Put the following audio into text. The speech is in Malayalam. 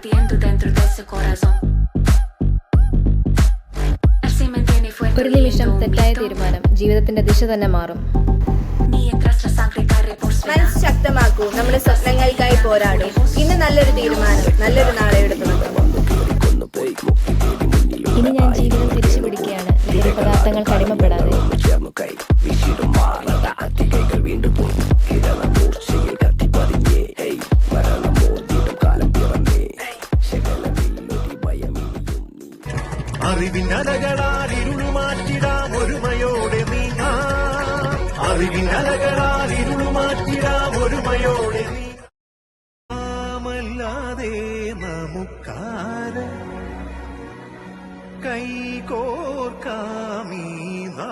latiendo dentro de ese corazón. Él se mantiene fuerte. ഒരു നിമിഷം തെറ്റായ തീരുമാനം ജീവിതത്തിന്റെ ദിശ തന്നെ മാറും. Mientras la sangre corre por su മനസ്സ് ശക്തമാക്കൂ, നമ്മുടെ സ്വപ്നങ്ങൾക്കായി പോരാടും. ഇന്ന് നല്ലൊരു തീരുമാനം, നല്ലൊരു നാളെ എടുക്കുന്നത്. ഇനി ഞാൻ ജീവിതം തിരിച്ചു പിടിക്കുകയാണ്, ലഹരി പദാർത്ഥങ്ങൾക്ക് അടിമപ്പെടാതെ. അറിവിനലകളാൽ ഇരുളുമാറ്റിടാം ഒരുമയോടെ നീങ്ങാം. അറിവിനലകളാൽ ഇരുളുമാറ്റിടാം ഒരുമയോടെ നീങ്ങാമല്ലാതെ നമുക്കാര് കൈകോർക്കാമീ നാ